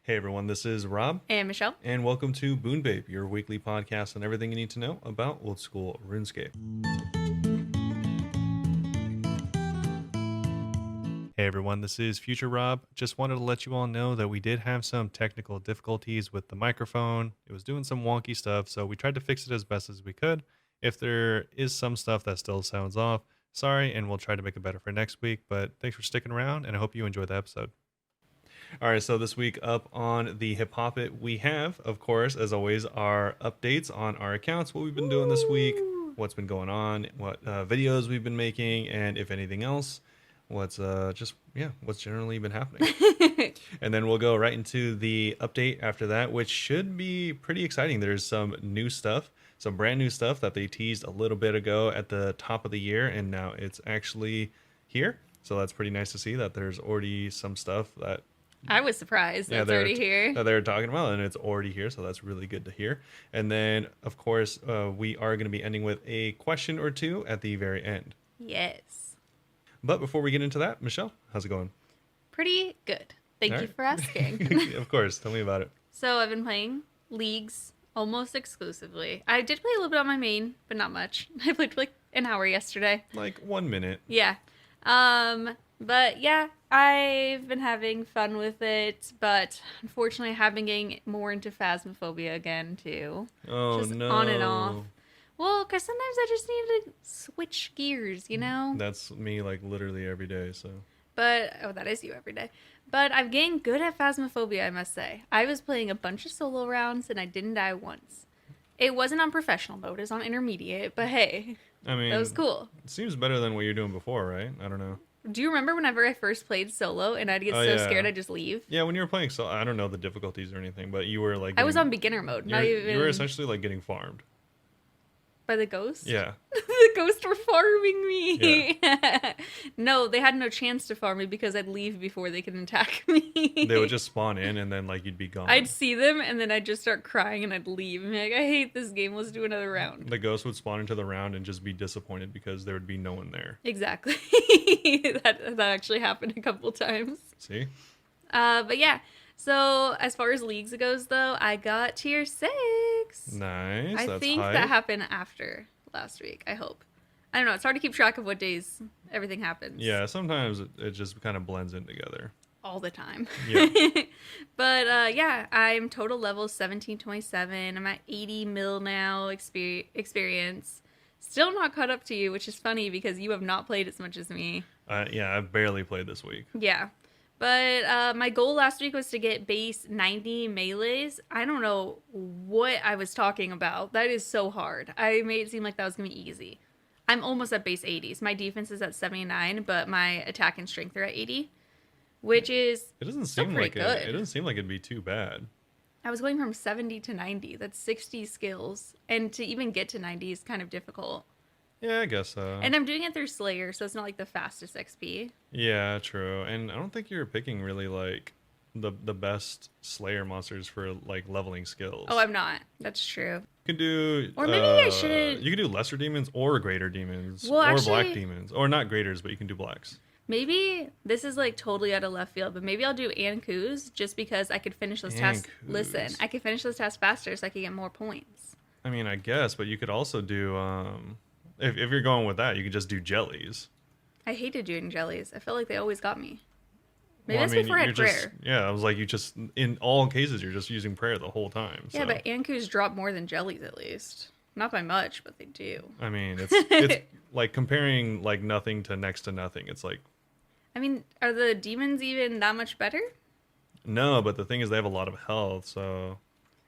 Hey everyone, this is Rob, And Michelle. and welcome to Bunebape, your weekly podcast on everything you need to know about old school RuneScape. Hey everyone, this is Future Rob. Just wanted to let you all know that we did have some technical difficulties with the microphone. It was doing some wonky stuff, so we tried to fix it as best as we could. If there is some stuff that still sounds off, sorry, and we'll try to make it better for next week, but thanks for sticking around, and I hope you enjoy the episode. All right, so this week up on the Hip Hop It, we have, of course, as always, our updates on our accounts, what we've been doing this week, what's been going on, what videos we've been making, and if anything else, what's what's generally been happening. And then we'll go right into the update after that, which should be pretty exciting. There's some new stuff, some brand new stuff that they teased a little bit ago at the top of the year, and now it's actually here. So that's pretty nice to see that there's already some stuff that I was surprised that's already here. that they're talking about, and it's already here, so that's really good to hear. And then, of course, we are going to be ending with a question or two at the very end. Yes. But before we get into that, Michelle, how's it going? Pretty good. Thank you for asking. Of course, tell me about it. So I've been playing leagues almost exclusively. I did play a little bit on my main, but not much. I played for like an hour yesterday. Like 1 minute. Yeah. But yeah, I've been having fun with it, but unfortunately I have been getting more into Phasmophobia again too. Oh, just no. on and off. Well, because sometimes I just need to switch gears, you know? That's me, like, literally every day, so. But, oh, that is you every day. But I'm getting good at Phasmophobia, I must say. I was playing a bunch of solo rounds and I didn't die once. It wasn't on professional mode, it was on intermediate, but hey, I mean, that was cool. It seems better than what you're doing before, right? I don't know. Do you remember whenever I first played solo and I'd get so scared I'd just leave? Yeah, when you were playing solo, I don't know the difficulties or anything, but you were like... I was on beginner mode, not even... You were essentially like getting farmed. By the ghost? Yeah. The ghosts were farming me. Yeah. No, they had no chance to farm me because I'd leave before they could attack me. They would just spawn in and then like you'd be gone. I'd see them and then I'd just start crying and I'd leave and be like, I hate this game, let's do another round. The ghost would spawn into the round and just be disappointed because there would be no one there. Exactly. that actually happened a couple times. See? But yeah. So as far as leagues goes though, I got tier 6. Nice. I think hype. that happened after last week, I hope. I don't know, it's hard to keep track of what days everything happens. Yeah, sometimes it just kind of blends in together. All the time. Yeah. But yeah, I'm total level 1727. I'm at 80 mil now experience. Still not caught up to you, which is funny because you have not played as much as me. Yeah, I've barely played this week. Yeah. But my goal last week was to get base 90 melees. I don't know what I was talking about. That is so hard. I made it seem like that was going to be easy. I'm almost at base 80s. My defense is at 79, but my attack and strength are at 80, which is it doesn't seem like good. It doesn't seem like it'd be too bad. I was going from 70 to 90. That's 60 skills. And to even get to 90 is kind of difficult. Yeah, I guess so. And I'm doing it through Slayer, so it's not like the fastest XP. Yeah, true. And I don't think you're picking really like the best Slayer monsters for like leveling skills. Oh, I'm not. That's true. You could do, or maybe I should. You could do lesser demons or greater demons, well, or actually, black demons, or not graders, but you can do blacks. Maybe this is like totally out of left field, but maybe I'll do Ankus just because I could finish those tasks. Listen, I could finish those tasks faster, so I could get more points. I mean, I guess, but you could also do. If you're going with that, you could just do jellies. I hated doing jellies. I felt like they always got me. Maybe that's before I had prayer. Yeah, I was like, you just, in all cases, you're just using prayer the whole time. Yeah, but Ankus drop more than jellies at least. Not by much, but they do. I mean, it's like comparing like nothing to next to nothing. It's like... I mean, are the demons even that much better? No, but the thing is they have a lot of health, so...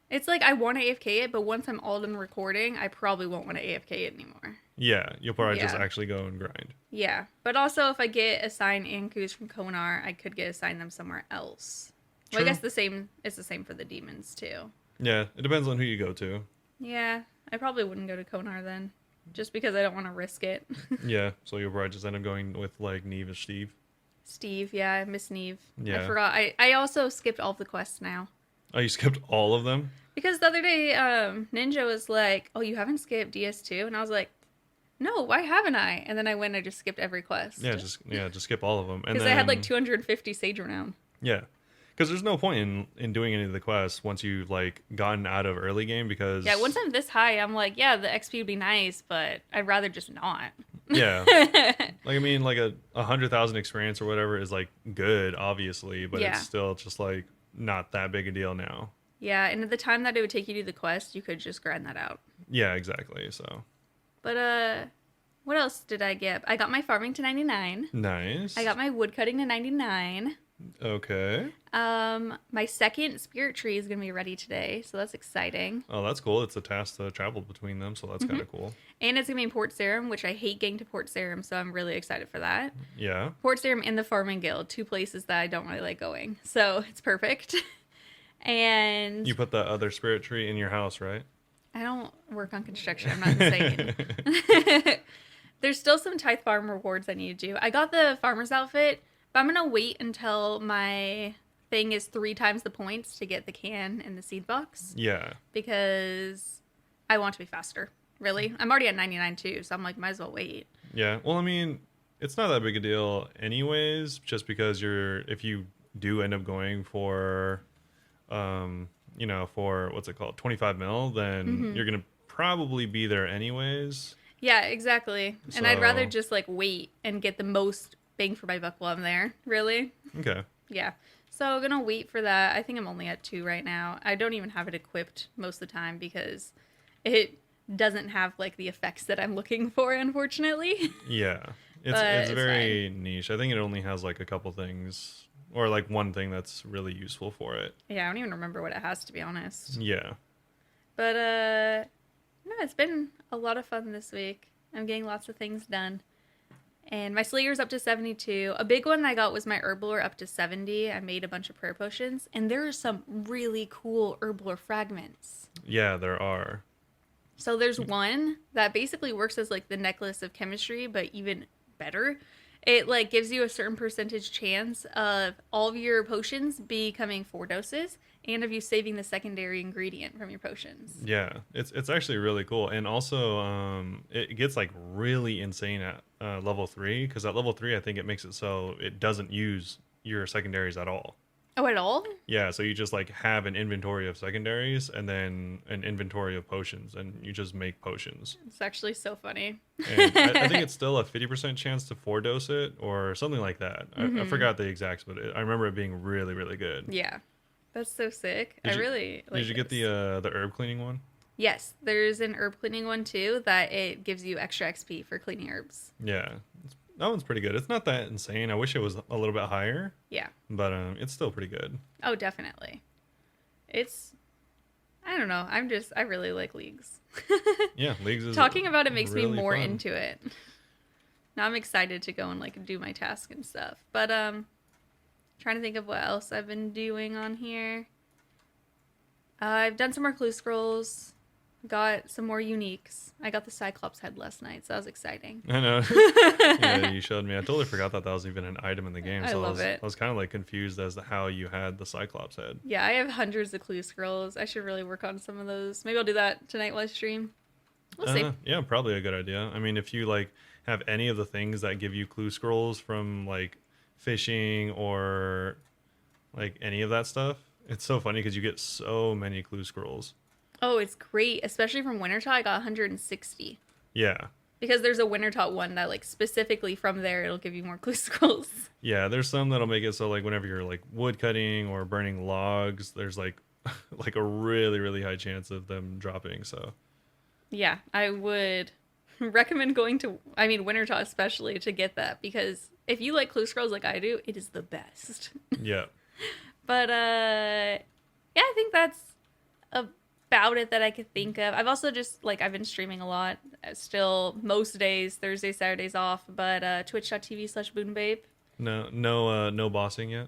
It's like I want to AFK it, but once I'm all done recording, I probably won't want to AFK it anymore. Yeah, you'll probably just actually go and grind. Yeah, but also if I get assigned Ankus from Konar, I could get assigned them somewhere else. True. Well, I guess it's the same for the demons too. Yeah, it depends on who you go to. Yeah, I probably wouldn't go to Konar then, just because I don't want to risk it. Yeah, so you'll probably just end up going with like Neve or Steve. Steve, yeah, I miss Neve. Yeah. I forgot. I also skipped all of the quests now. Oh, you skipped all of them? Because the other day, Ninja was like, oh, you haven't skipped DS2? And I was like, no, why haven't I? And then I went and I just skipped every quest. Yeah, just skip all of them. Because I had like 250 Sage Renown. Yeah. Because there's no point in doing any of the quests once you've like gotten out of early game because Yeah, once I'm this high, I'm like, yeah, the XP would be nice, but I'd rather just not. yeah, like I mean like a 100,000 experience or whatever is like good obviously, but it's Yeah. still just like not that big a deal now. Yeah, and at the time that it would take you to the quest, you could just grind that out. Yeah, exactly. So But what else did I get? I got my farming to 99. nice. I got my wood cutting to 99. Okay. My second spirit tree is gonna be ready today, so that's exciting. Oh, that's cool. It's a task to travel between them, so that's kind of cool. And it's gonna be in Port Sarum, which I hate getting to Port Sarum, so I'm really excited for that. Yeah. Port Sarum and the Farming Guild, two places that I don't really like going, so it's perfect. And You put the other spirit tree in your house, right? I don't work on construction. I'm not insane. There's still some Tithe Farm rewards I need to do. I got the farmer's outfit, but I'm gonna wait until my thing is 3 times the points to get the can and the seed box Yeah. because I want to be faster. Really, I'm already at 99 too, so I'm like, might as well wait. Yeah. Well, I mean, it's not that big a deal anyways, just because if you do end up going for for what's it called, 25 mil, then you're going to probably be there anyways. Yeah, exactly. And I'd rather So- just like wait and get the most bang for my buck while I'm there. Really. Okay. Yeah. So I'm gonna wait for that. I think I'm only at 2 right now. I don't even have it equipped most of the time because it doesn't have like the effects that I'm looking for, unfortunately. Yeah. It's But it's it's very niche. I think it only has like a couple things or like one thing that's really useful for it. Yeah, I don't even remember what it has, to be honest. Yeah. But no, it's been a lot of fun this week. I'm getting lots of things done. And my Slayer's up to 72. A big one I got was my Herblore up to 70. I made a bunch of prayer potions. And there are some really cool Herblore fragments. Yeah, there are. So there's one that basically works as like the necklace of chemistry, but even better. It like gives you a certain percentage chance of all of your potions becoming 4 doses and of you saving the secondary ingredient from your potions. Yeah, it's actually really cool, and also it gets like really insane at level 3 because at level 3 I think it makes it so it doesn't use your secondaries at all. Oh, at all? Yeah, so you just like have an inventory of secondaries and then an inventory of potions, and you just make potions. It's actually so funny. And I think it's still a 50% chance to 4 dose it or something like that. I forgot the exacts, but I remember it being really, really good. Yeah. That's so sick. Did I you- really like Did you get this. the herb cleaning one? Yes, there's an herb cleaning one too that it gives you extra XP for cleaning herbs. Yeah, that one's pretty good. It's not that insane. I wish it was a little bit higher, Yeah. but it's still pretty good. Oh, definitely. It's I don't know. I really like leagues. Yeah, leagues is Talking about it makes me really more fun. into it. Now I'm excited to go and like do my task and stuff. But trying to think of what else I've been doing on here. I've done some more clue scrolls. Got some more uniques. I got the Cyclops head last night, so that was exciting. I know. Yeah, you showed me. I totally forgot that was even an item in the game. I So love it. I was kind of like confused as to how you had the Cyclops head. Yeah, I have hundreds of clue scrolls. I should really work on some of those. Maybe I'll do that tonight while I stream. We'll see. Yeah, probably a good idea. I mean, if you like have any of the things that give you clue scrolls from like fishing or like any of that stuff, it's so funny because you get so many clue scrolls. Oh, it's great, especially from Wintertot. I got 160 Yeah. because there's a Wintertot one that like specifically from there it'll give you more clue scrolls. Yeah, there's some that'll make it so like whenever you're like wood cutting or burning logs, there's like like a really, really high chance of them dropping. So Yeah, I would recommend going to Wintertot especially to get that because if you like clue scrolls like I do, it is the best. yeah. But yeah, I think that's about it that I could think of. I've also just like I've been streaming a lot. Still most days, Thursdays, Saturdays off, but twitch.tv/Bunebape. No bossing yet.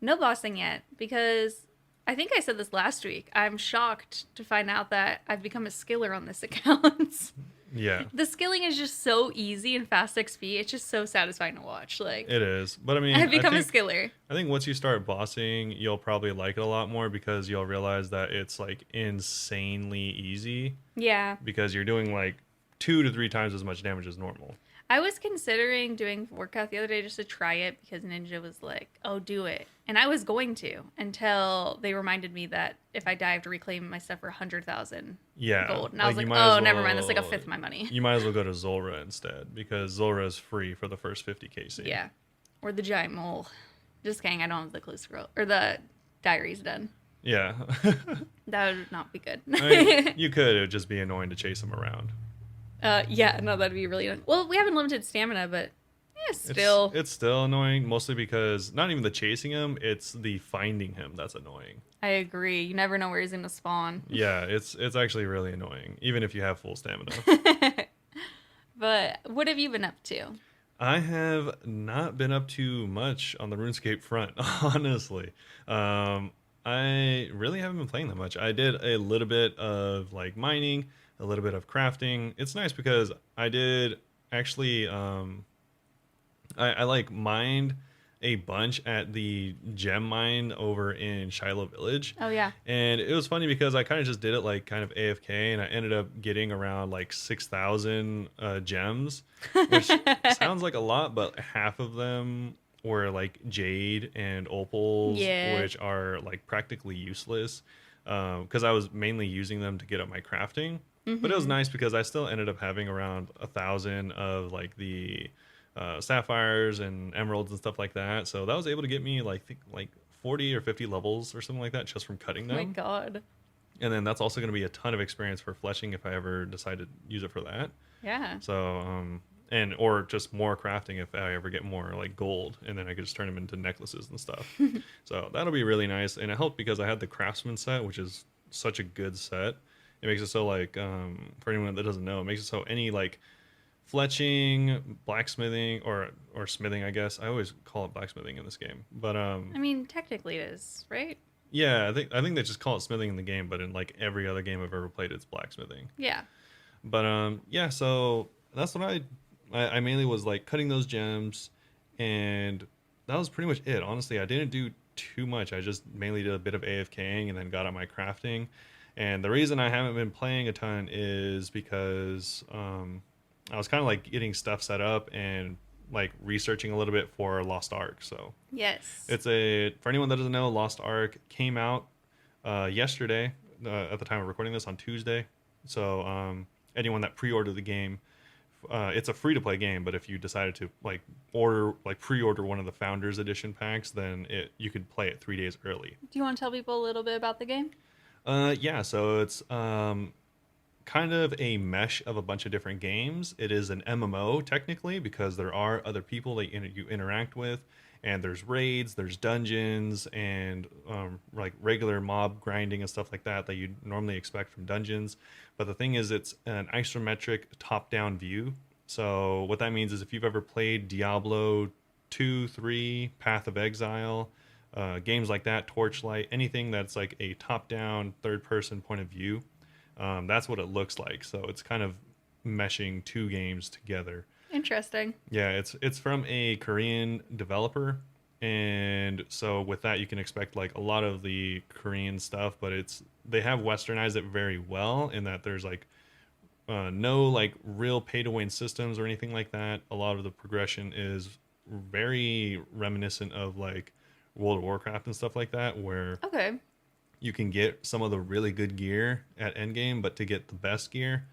No bossing yet because I think I said this last week. I'm shocked to find out that I've become a skiller on this account. Yeah. The skilling is just so easy and fast XP. It's just so satisfying to watch. Like It is. But I mean, I've become I a think, skiller. I think once you start bossing, you'll probably like it a lot more because you'll realize that it's like insanely easy Yeah. because you're doing like 2 to 3 times as much damage as normal. I was considering doing workout the other day just to try it because Ninja was like, "Oh, do it," And I was going to until they reminded me that if I die, I have to reclaim my stuff for 100,000 Yeah, gold. And I was you like, might as oh, never mind. That's like a well fifth of my money. you might as well go to Zulrah instead because Zulrah is free for the first 50 KC. Yeah. Or the giant mole. Just kidding. I don't have the clue scroll or the diaries done. Yeah. That would not be good. I mean, you could. It would just be annoying to chase him around. Yeah, no, that'd be really annoying. Well, we have unlimited stamina, but yeah, still. It's still annoying, mostly because not even the chasing him, it's the finding him that's annoying. I agree. You never know where he's gonna spawn. Yeah, it's actually really annoying, even if you have full stamina. But what have you been up to? I have not been up to much on the RuneScape front, honestly. I really haven't been playing that much. I did a little bit of like mining, a little bit of crafting. It's nice because I did actually I like mined a bunch at the gem mine over in Shiloh Village. Oh yeah. And it was funny because I kind of just did it like kind of AFK and I ended up getting around like 6,000 gems, which sounds like a lot, but half of them were like jade and opals, Yeah. which are like practically useless because I was mainly using them to get up my crafting. But it was nice because I still ended up having around 1,000 of like the sapphires and emeralds and stuff like that. So that was able to get me like 40 or 50 levels or something like that just from cutting Oh them. my god. And then that's also going to be a ton of experience for fletching if I ever decide to use it for that. Yeah. So and or just more crafting if I ever get more like gold, and then I could just turn them into necklaces and stuff. So that'll be really nice, and it helped because I had the craftsman set, which is such a good set. It makes it so like for anyone that doesn't know, it makes it so any like fletching, blacksmithing, or smithing, I guess. I always call it blacksmithing in this game, but I mean, technically it is, right? yeah, I think they just call it smithing in the game, but in like every other game I've ever played, it's blacksmithing. Yeah. But yeah, so that's what I mainly was like cutting those gems, and that was pretty much it. Honestly, I didn't do too much. I just mainly did a bit of AFKing and then got on my crafting. And the reason I haven't been playing a ton is because I was kind of like getting stuff set up and like researching a little bit for Lost Ark. So Yes. it's for anyone that doesn't know, Lost Ark came out yesterday at the time of recording this on Tuesday. So anyone that pre-ordered the game, it's a free-to-play game, but if you decided to like pre-order one of the Founders Edition packs, then you could play it 3 days early. Do you want to tell people a little bit about the game? Yeah, so it's kind of a mesh of a bunch of different games. It is an MMO technically because there are other people that you interact with, and there's raids, there's dungeons, and like regular mob grinding and stuff like that you'd normally expect from dungeons. But the thing is, it's an isometric top-down view. So what that means is if you've ever played Diablo 2, 3, Path of Exile, games like that, Torchlight, anything that's like a top-down, third-person point of view, that's what it looks like. So it's kind of meshing two games together. Interesting. Yeah, it's from a Korean developer, and so with that you can expect like a lot of the Korean stuff, but they have westernized it very well in that there's like no like real pay-to-win systems or anything like that. A lot of the progression is very reminiscent of like World of Warcraft and stuff like that, where Okay. you can get some of the really good gear at endgame, but to get the best gear,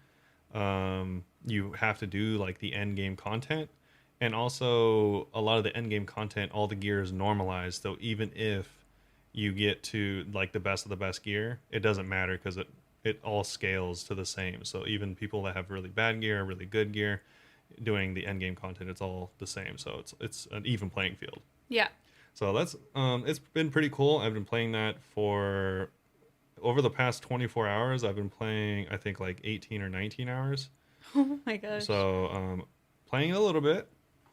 you have to do like the end game content. And also a lot of the end game content, all the gear is normalized. So even if you get to like the best of the best gear, it doesn't matter because it all scales to the same. So even people that have really bad gear or really good gear doing the end game content, it's all the same. So it's an even playing field. Yeah. So that's it's been pretty cool. I've been playing that for over the past 24 hours. I've been playing I think like 18 or 19 hours. Oh my gosh. So playing it a little bit,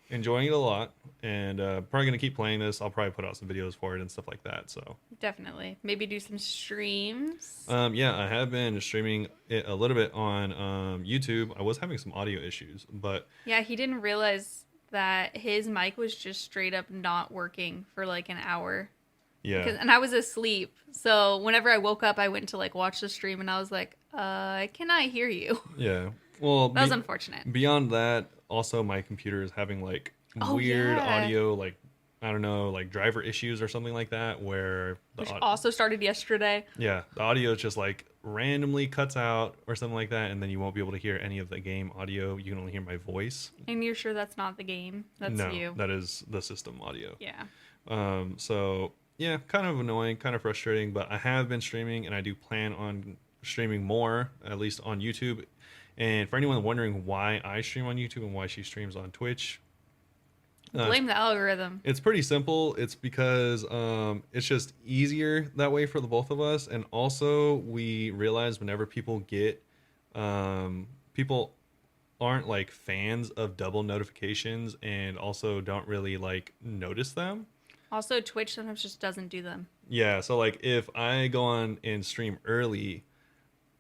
enjoying it a lot, and probably gonna keep playing this. I'll probably put out some videos for it and stuff like that. So Definitely. Maybe do some streams. yeah, I have been streaming it a little bit on YouTube. I was having some audio issues, but Yeah, he didn't realize that his mic was just straight up not working for like an hour. yeah, And I was asleep. So whenever I woke up, I went to like watch the stream and I was like, I cannot hear you. yeah. Well, That was unfortunate. beyond that, also my computer is having like Oh, weird yeah. audio like I don't know, like driver issues or something like that, where Which also started yesterday. yeah, the audio just like randomly cuts out or something like that, and then you won't be able to hear any of the game audio. You can only hear my voice. And you're sure that's not the game? That's No, you. that is the system audio. Yeah. So yeah, kind of annoying, kind of frustrating, but I have been streaming and I do plan on streaming more, at least on YouTube. And for anyone wondering why I stream on YouTube and why she streams on Twitch, Blame the algorithm. it's pretty simple. It's because it's just easier that way for the both of us, and also we realize whenever people aren't like fans of double notifications, and also don't really like notice them. Also, Twitch sometimes just doesn't do them. Yeah, so like if I go on and stream early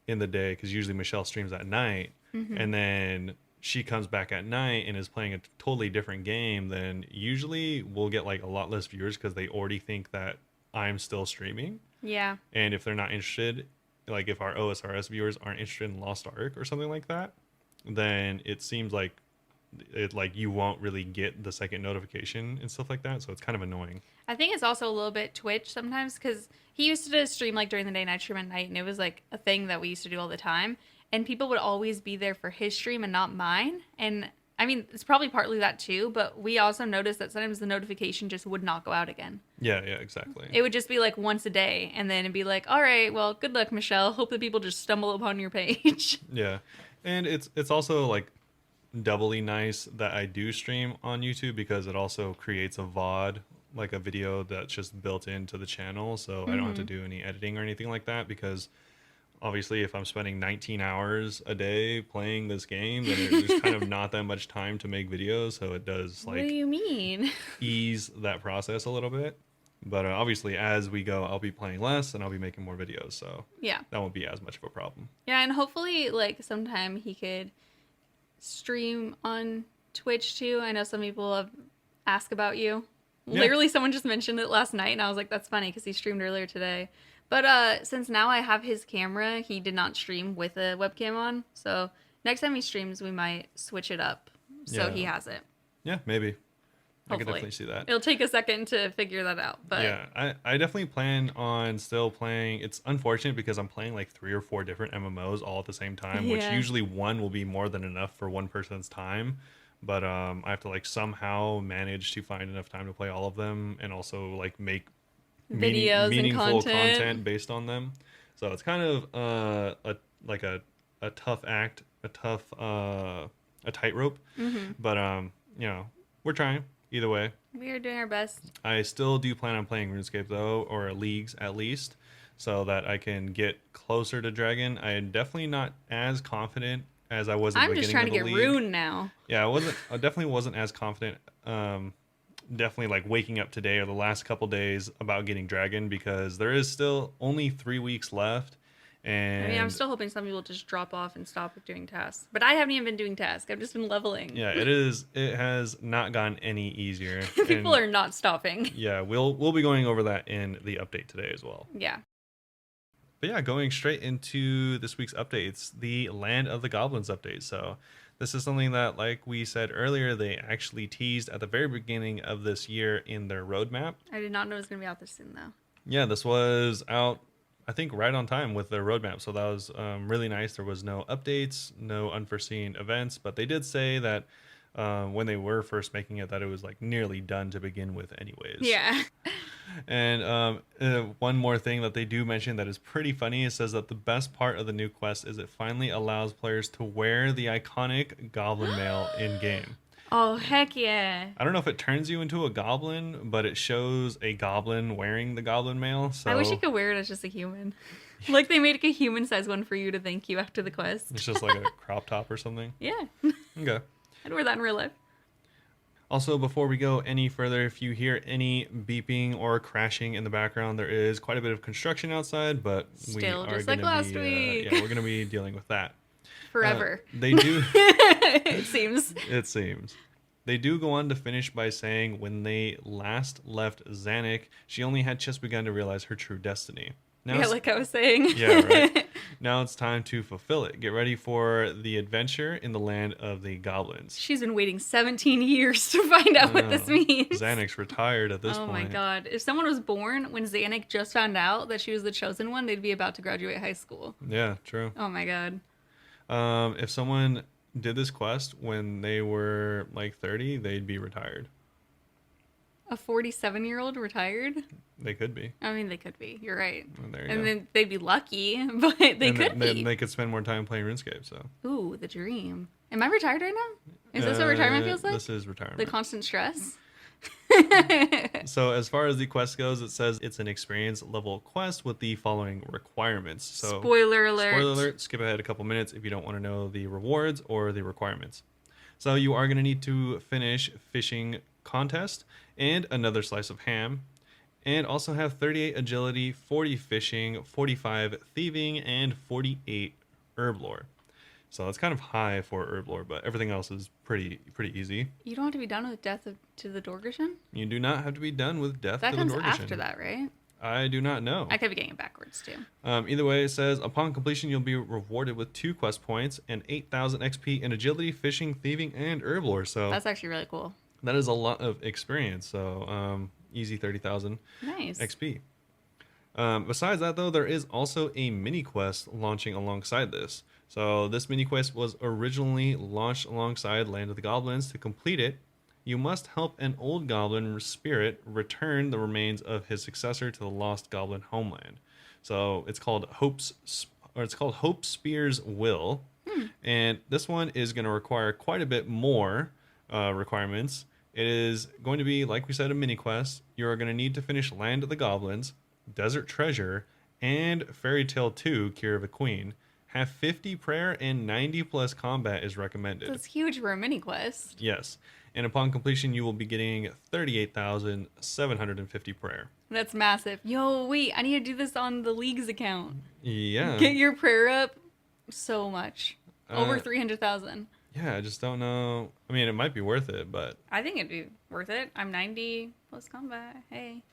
in the day, because usually Michelle streams at night, and then she comes back at night and is playing a totally different game, then usually we'll get like a lot less viewers because they already think that I'm still streaming. Yeah. And if they're not interested, like if our OSRS viewers aren't interested in Lost Ark or something like that, then it seems like you won't really get the second notification and stuff like that. So it's kind of annoying. I think it's also a little bit Twitch sometimes because he used to stream like during the day and I'd stream at night, and it was like a thing that we used to do all the time. And people would always be there for his stream and not mine. And I mean, it's probably partly that too, but we also noticed that sometimes the notification just would not go out again. Yeah, exactly. It would just be like once a day, and then it'd be like, all right, well, good luck, Michelle. Hope that people just stumble upon your page. Yeah. And it's also like doubly nice that I do stream on YouTube, because it also creates a VOD, like a video that's just built into the channel. So I don't have to do any editing or anything like that, because obviously if I'm spending 19 hours a day playing this game, then there's kind of not that much time to make videos. So it does What do like you mean? ease that process a little bit. But obviously as we go, I'll be playing less and I'll be making more videos. So Yeah. that won't be as much of a problem. Yeah, and hopefully, like, sometime he could stream on Twitch too. I know some people have asked about you. Yeah. Literally, someone just mentioned it last night, and I was like, that's funny because he streamed earlier today. But since now I have his camera, he did not stream with a webcam on. So next time he streams, we might switch it up so Yeah. he has it. Yeah, maybe. I could Hopefully. definitely see that. It'll take a second to figure that out. But Yeah, I definitely plan on still playing. It's unfortunate because I'm playing like 3 or 4 different MMOs all at the same time, which Yeah. usually one will be more than enough for one person's time. But I have to like somehow manage to find enough time to play all of them, and also like make Videos and meaningful content. based on them. So it's kind of a tough act, a tightrope. But you know, we're trying either way. we are doing our best. I still do plan on playing RuneScape though, or leagues at least, so that I can get closer to Dragon. I am definitely not as confident as I was at the I'm just beginning trying of to the get league. Rune now. Yeah, I definitely wasn't as confident. Definitely like waking up today or the last couple days about getting Dragon, because there is still only 3 weeks left. And I mean, I'm still hoping some people just drop off and stop doing tasks. But I haven't even been doing tasks. I've just been leveling. yeah, it has not gotten any easier. People And, are not stopping. yeah, we'll be going over that in the update today as well. Yeah. But yeah, going straight into this week's update, it's the Land of the Goblins update. So this is something that, like we said earlier, they actually teased at the very beginning of this year in their roadmap. I did not know it was going to be out this soon, though. Yeah, this was out, I think, right on time with their roadmap. So that was really nice. There was no updates, no unforeseen events, but they did say that when they were first making it, that it was like nearly done to begin with anyways. Yeah. And one more thing that they do mention that is pretty funny, it says that the best part of the new quest is it finally allows players to wear the iconic goblin mail in game. Oh, heck yeah. I don't know if it turns you into a goblin, but it shows a goblin wearing the goblin mail. So I wish you could wear it as just a human. Like they made like a human size one for you to thank you after the quest. it's just like a crop top or something. Yeah. Okay. I'd wear that in real life. Also, before we go any further, if you hear any beeping or crashing in the background, there is quite a bit of construction outside, but Still, we are just like gonna last be, week. yeah, we're going to be dealing with that. Forever. They do. It seems. It seems. They do go on to finish by saying when they last left Zanuck, she only had just begun to realize her true destiny. Now, Yeah, like I was saying. yeah, right. Now it's time to fulfill it. Get ready for the adventure in the land of the goblins. She's been waiting 17 years to find out what this means. Xanax retired at this Oh point. my god. If someone was born when Xanax just found out that she was the chosen one, they'd be about to graduate high school. Yeah, true. Oh my god. If someone did this quest when they were like 30, they'd be retired. A 47-year-old retired? They could be. I mean, they could be. You're right. And there you And go. then they'd be lucky, but they And could then be. they could spend more time playing RuneScape. So. Ooh, the dream. Am I retired right now? Is this what retirement feels like? This is retirement. The constant stress? So as far as the quest goes, it says it's an experience level quest with the following requirements. So Spoiler alert. Spoiler alert, skip ahead a couple minutes if you don't want to know the rewards or the requirements. So you are going to need to finish fishing contest and another slice of ham, and also have 38 agility, 40 fishing, 45 thieving, and 48 herb lore. So that's kind of high for herb lore, but everything else is pretty easy. You don't have to be done with Death to the Dorgashin? You do not have to be done with death That to comes the Dorgashin. after that, right? I do not know. I could be getting it backwards, too. Either way, it says upon completion, you'll be rewarded with 2 quest points and 8,000 XP in agility, fishing, thieving, and herb lore. So That's actually really cool. that is a lot of experience. So easy 30,000 Nice. XP. Besides that, though, there is also a mini quest launching alongside this. So this mini quest was originally launched alongside Land of the Goblins. To complete it, you must help an old goblin spirit return the remains of his successor to the lost goblin homeland. So it's called Hope Spear's Will, and this one is going to require quite a bit more requirements. It is going to be, like we said, a mini quest. You are going to need to finish Land of the Goblins, Desert Treasure, and Fairy Tale 2, Cure of a Queen. Have 50 prayer and 90 plus combat is recommended. That's huge for a mini quest. Yes. And upon completion, you will be getting 38,750 prayer. That's massive. Yo, wait, I need to do this on the League's account. Yeah. Get your prayer up so much. Over 300,000. Yeah, I just don't know. I mean, it might be worth it, but I think it'd be worth it. I'm 90 plus combat. Hey.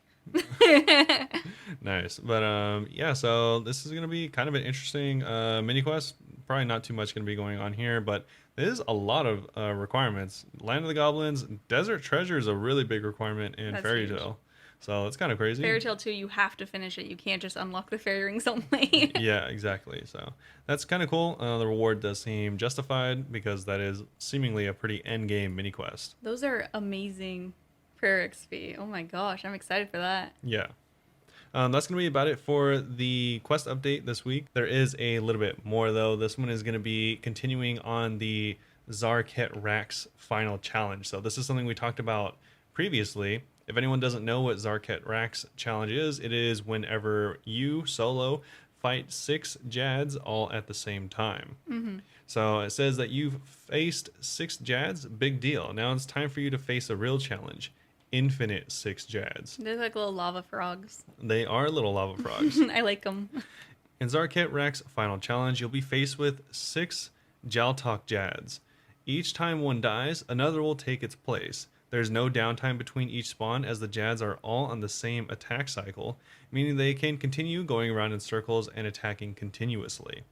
nice. But yeah, so this is going to be kind of an interesting mini quest. Probably not too much going to be going on here, but there's a lot of requirements. Land of the Goblins, Desert Treasure is a really big requirement in That's Fairy huge. Tale. So it's kind of crazy. Fairy Tale 2, you have to finish it. You can't just unlock the fairy rings only. Yeah, exactly. So that's kind of cool. The reward does seem justified because that is seemingly a pretty end game mini quest. Those are amazing prayer XP. Oh my gosh, I'm excited for that. Yeah. That's going to be about it for the quest update this week. There is a little bit more, though. This one is going to be continuing on the Zarket Rax final challenge. So this is something we talked about previously. If anyone doesn't know what Zarket Rax challenge is, it is whenever you, solo, fight 6 Jads all at the same time. Mm-hmm. So it says that you've faced 6 Jads. Big deal. Now it's time for you to face a real challenge. Infinite 6 Jads. They're like little lava frogs. They are little lava frogs. I like them. In Zarket Rax's final challenge, you'll be faced with 6 Jaltok Jads. Each time one dies, another will take its place. There's no downtime between each spawn as the Jads are all on the same attack cycle, meaning they can continue going around in circles and attacking continuously.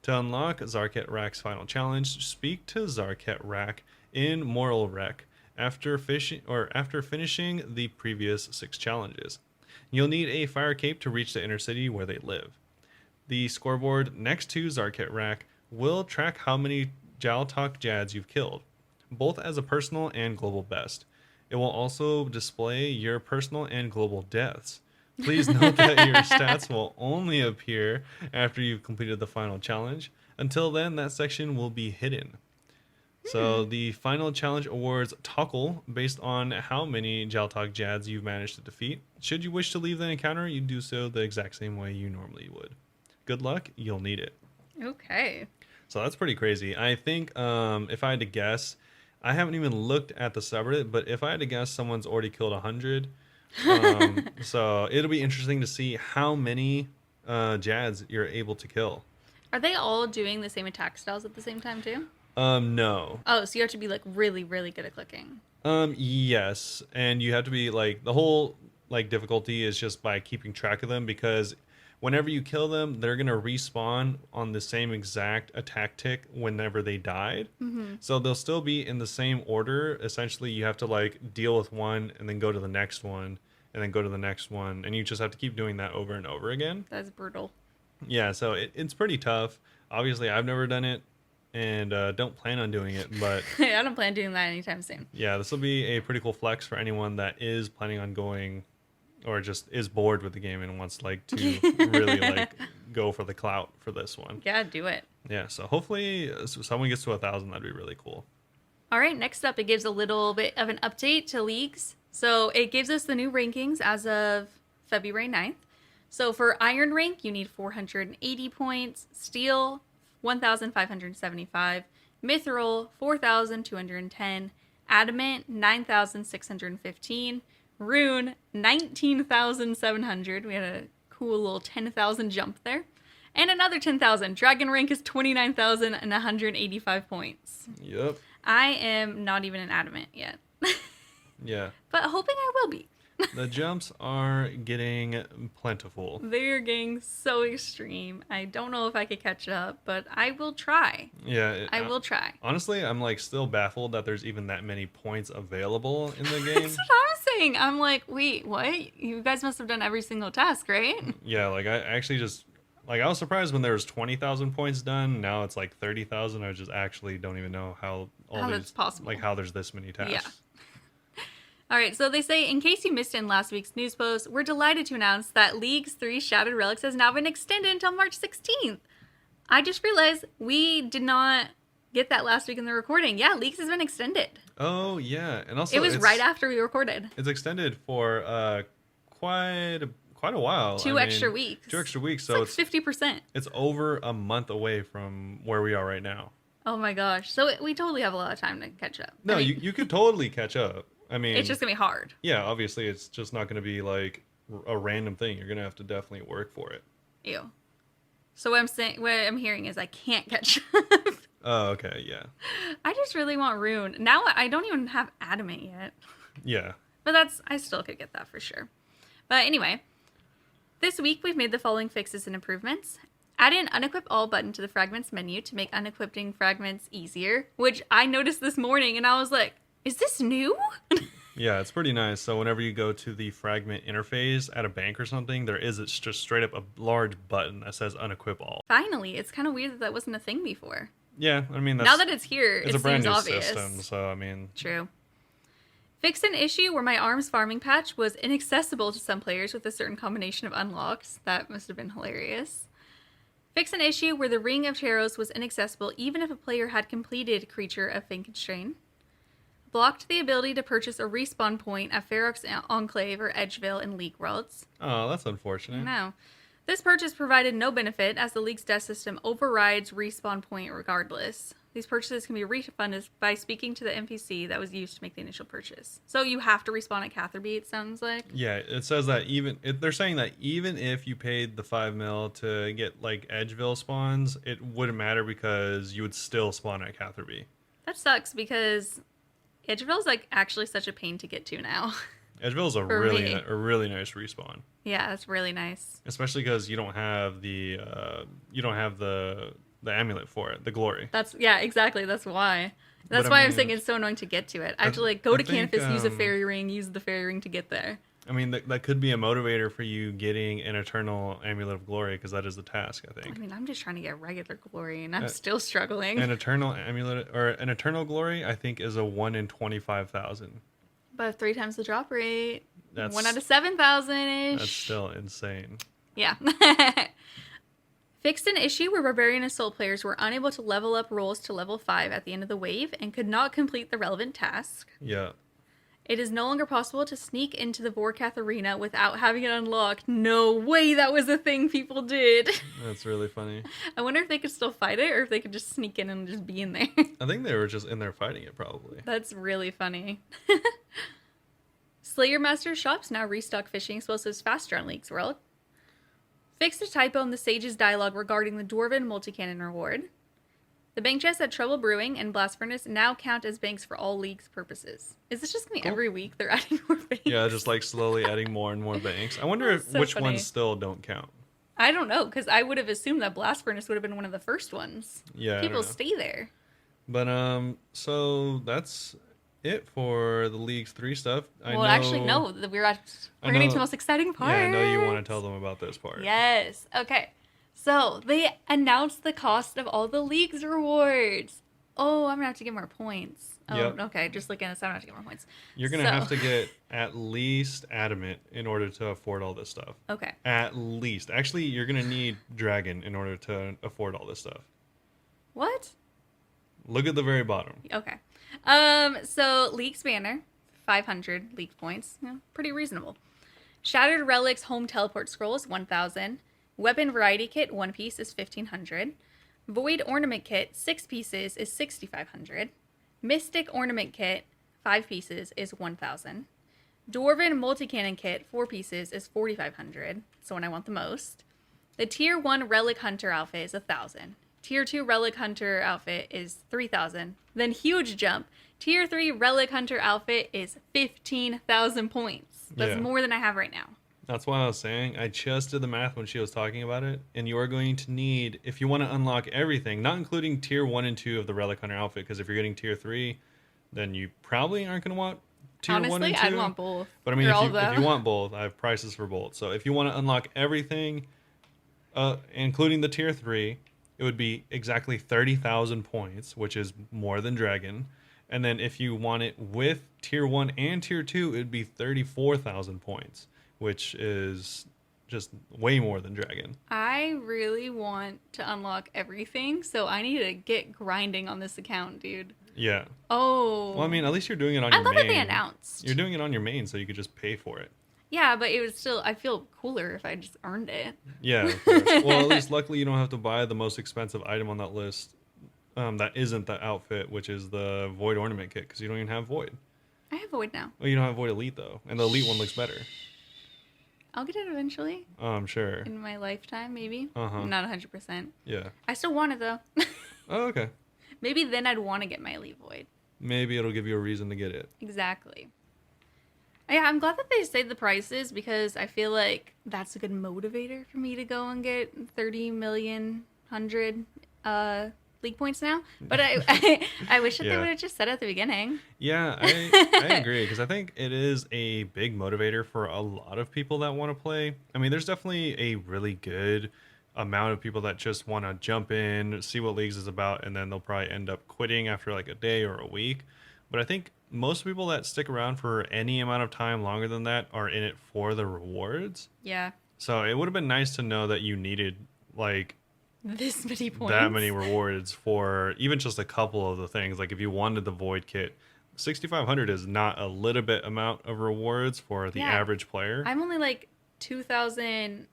To unlock Zarket Rax's final challenge, speak to Zarket Rak in Moral Wreck after finishing the previous 6 challenges. You'll need a fire cape to reach the inner city where they live. The scoreboard next to Zarket Rak will track how many Jaltok Jads you've killed, both as a personal and global best. It will also display your personal and global deaths. Please note that your stats will only appear after you've completed the final challenge. Until then, that section will be hidden. So the final challenge awards toggle based on how many Jaltok Jads you've managed to defeat. Should you wish to leave the encounter, you do so the exact same way you normally would. Good luck, you'll need it. Okay. So that's pretty crazy. I think if I had to guess, I haven't even looked at the subreddit, but if I had to guess, someone's already killed 100. So it'll be interesting to see how many Jads you're able to kill. Are they all doing the same attack styles at the same time too? No. Oh, so you have to be like really, really good at clicking. Yes, and you have to be like the whole like difficulty is just by keeping track of them, because whenever you kill them, they're going to respawn on the same exact attack tick whenever they died. So they'll still be in the same order. Essentially, you have to like deal with one and then go to the next one and then go to the next one. And you just have to keep doing that over and over again. That's brutal. Yeah, so it's pretty tough. Obviously, I've never done it and don't plan on doing it. But I don't plan on doing that anytime soon. yeah, this will be a pretty cool flex for anyone that is planning on going or just is bored with the game and wants like to really like go for the clout for this one. Yeah, do it. Yeah, so hopefully someone gets to 1,000. That'd be really cool. All right, next up, it gives a little bit of an update to leagues. So it gives us the new rankings as of February 9th. So for Iron rank, you need 480 points. Steel, 1,575. Mithril, 4,210. Adamant, 9,615. Rune, 19,700. We had a cool little 10,000 jump there. And another 10,000. Dragon rank is 29,185 points. Yep. I am not even an adamant yet. Yeah. But hoping I will be. The jumps are getting plentiful. They're getting so extreme. I don't know if I could catch up, but I will try. Yeah. I will try. Honestly, I'm like still baffled that there's even that many points available in the game. That's what I'm saying. I'm like, wait, what? You guys must have done every single task, right? Yeah, like I actually just like I was surprised when there was 20,000 points done. Now it's like 30,000. I just actually don't even know how that's possible. Like how there's this many tasks. Yeah. All right, so they say, in case you missed it in last week's news post, we're delighted to announce that League's 3 Shattered Relics has now been extended until March 16th. I just realized we did not get that last week in the recording. Yeah, League's has been extended. Oh, yeah. And also it was right after we recorded. It's extended for quite a while. 2 extra weeks. 2 extra weeks. It's So like 50%. It's over a month away from where we are right now. Oh my gosh. So we totally have a lot of time to catch up. No, I mean, you could totally catch up. I mean, it's just going to be hard. Yeah, obviously it's just not going to be like a random thing. You're going to have to definitely work for it. Ew. So what I'm hearing is I can't catch up. Oh, okay, yeah. I just really want Rune. Now I don't even have Adamant yet. Yeah. But I still could get that for sure. But anyway, this week we've made the following fixes and improvements. Add in Unequip All button to the Fragments menu to make unequipping fragments easier, which I noticed this morning and I was like, is this new? Yeah, it's pretty nice. So whenever you go to the fragment interface at a bank or something, there is just straight up a large button that says Unequip All. Finally, it's kind of weird that wasn't a thing before. Yeah, I mean, now that it's here, it's it a brand seems new obvious. system, so I mean... True. Fixed an issue where my arms farming patch was inaccessible to some players with a certain combination of unlocks. That must have been hilarious. Fix an issue where the Ring of Taros was inaccessible even if a player had completed Creature of Finkenstrain. Blocked the ability to purchase a respawn point at Ferox Enclave or Edgeville in League Worlds. Oh, that's unfortunate. No. This purchase provided no benefit as the League's death system overrides respawn point regardless. These purchases can be refunded by speaking to the NPC that was used to make the initial purchase. So you have to respawn at Catherby, it sounds like. Yeah, it says that they're saying that even if you paid the 5 mil to get like Edgeville spawns, it wouldn't matter because you would still spawn at Catherby. That sucks because Edgeville's like actually such a pain to get to now. Edgeville's a really nice respawn. Yeah, that's really nice. Especially because you don't have the amulet for it, the glory. Exactly. That's why. That's why I'm saying it's so annoying to get to it. I have to like go to campus, use a fairy ring, use the fairy ring to get there. I mean, that could be a motivator for you getting an eternal amulet of glory because that is the task, I think. I mean, I'm just trying to get regular glory and I'm still struggling. An eternal amulet or an eternal glory, I think, is a 1 in 25,000. But 3 times the drop rate. 1 out of 7,000-ish. That's still insane. Yeah. Fixed an issue where Barbarian Assault players were unable to level up rolls to level 5 at the end of the wave and could not complete the relevant task. Yeah. It is no longer possible to sneak into the Vorkath arena without having it unlocked. No way that was a thing people did. That's really funny. I wonder if they could still fight it or if they could just sneak in and just be in there. I think they were just in there fighting it, probably. That's really funny. Slayer Master shops now restock fishing explosives faster on League's World. Fixed a typo in the Sage's dialogue regarding the Dwarven multi-cannon reward. The bank chests at Trouble Brewing and Blast Furnace now count as banks for all League's purposes. Is this just going to be every week they're adding more banks? Yeah, just like slowly adding more and more banks. I wonder which ones still don't count. I don't know, because I would have assumed that Blast Furnace would have been one of the first ones. Yeah, I don't People know. stay there. But so that's it for the League's 3 stuff. Well, actually, no. I We're getting to the know, most exciting part. yeah, I know you want to tell them about this part. Yes. Okay. So they announced the cost of all the League's rewards. Oh, I'm gonna have to get more points. Oh, Yep. okay. Just looking at this, I'm gonna have to get more points. You're gonna have to get at least Adamant in order to afford all this stuff. Okay. At least. Actually, you're gonna need Dragon in order to afford all this stuff. What? Look at the very bottom. Okay. So League's banner, 500 League points. Yeah, pretty reasonable. Shattered Relics Home Teleport Scrolls, 1,000. Weapon Variety Kit, 1 piece, is 1,500. Void Ornament Kit, 6 pieces, is 6,500. Mystic Ornament Kit, 5 pieces, is 1,000. Dwarven Multi-Cannon Kit, 4 pieces, is 4,500. So when I want the most. The Tier 1 Relic Hunter outfit is 1,000. Tier 2 Relic Hunter outfit is 3,000. Then huge jump. Tier 3 Relic Hunter outfit is 15,000 points. That's Yeah. more than I have right now. That's why I was saying, I just did the math when she was talking about it, and you are going to need, if you want to unlock everything, not including tier 1 and 2 of the Relic Hunter outfit, because if you're getting tier 3, then you probably aren't going to want tier 1 Honestly, and 2. I'd want both. But I mean, Or if all you, of if them. you want both, I have prices for both. So if you want to unlock everything, including the tier 3, it would be exactly 30,000 points, which is more than Dragon. And then if you want it with tier 1 and tier 2, it would be 34,000 points, which is just way more than Dragon. I really want to unlock everything, so I need to get grinding on this account, dude. Yeah. Oh. Well, I mean, at least you're doing it on I your love main. that they announced. You're doing it on your main, so you could just pay for it. Yeah, but it was still, I feel cooler if I just earned it. Yeah, of course. Well, at least luckily you don't have to buy the most expensive item on that list that isn't the outfit, which is the Void Ornament Kit, because you don't even have Void. I have Void now. Well, you don't have Void Elite, though, and the Elite one looks better. I'll get it eventually. I'm sure. In my lifetime, maybe. Uh-huh. Not 100%. Yeah. I still want it, though. Oh, okay. Maybe then I'd want to get my Elite Void. Maybe it'll give you a reason to get it. Exactly. Yeah, I'm glad that they say the prices because I feel like that's a good motivator for me to go and get 30 million, 100 league points now. But I wish that they Yeah. would have just said it at the beginning. Yeah, I agree, because I think it is a big motivator for a lot of people that want to play. I mean, there's definitely a really good amount of people that just want to jump in, see what Leagues is about, and then they'll probably end up quitting after like a day or a week. But I think most people that stick around for any amount of time longer than that are in it for the rewards. Yeah. So it would have been nice to know that you needed like This many points. that many rewards for even just a couple of the things. Like if you wanted the Void Kit, 6,500 is not a little bit amount of rewards for the Yeah. average player. I'm only like 2,000,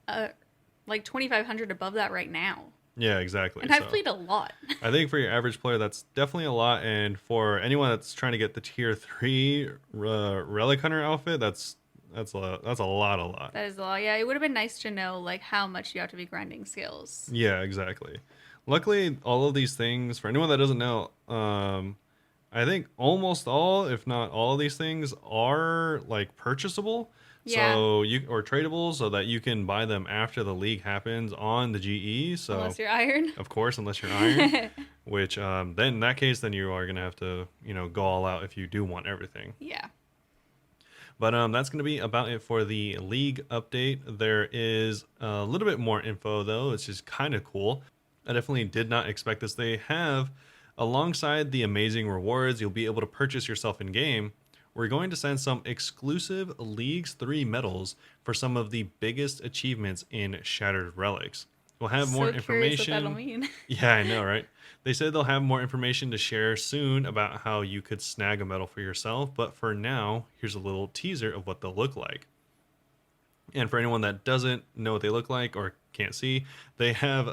like 2,500 above that right now. Yeah, exactly. And I've played a lot. I think for your average player, that's definitely a lot. And for anyone that's trying to get the tier 3 Relic Hunter outfit, that's a lot. That is a lot. Yeah, it would have been nice to know like how much you have to be grinding skills. Yeah, exactly. Luckily, all of these things, for anyone that doesn't know, I think almost all, if not all of these things are like purchasable. Yeah. So or tradable, so that you can buy them after the league happens on the GE. So Unless you're iron. of course, unless you're iron, which then in that case, then you are gonna have to go all out if you do want everything. Yeah. But that's going to be about it for the league update. There is a little bit more info, though. It's just kind of cool. I definitely did not expect this. They have, alongside the amazing rewards you'll be able to purchase yourself in-game, we're going to send some exclusive Leagues 3 medals for some of the biggest achievements in Shattered Relics. We'll have more information. Curious what that'll mean. Yeah, I know, right? They said they'll have more information to share soon about how you could snag a medal for yourself, but for now, here's a little teaser of what they'll look like. And for anyone that doesn't know what they look like or can't see, they have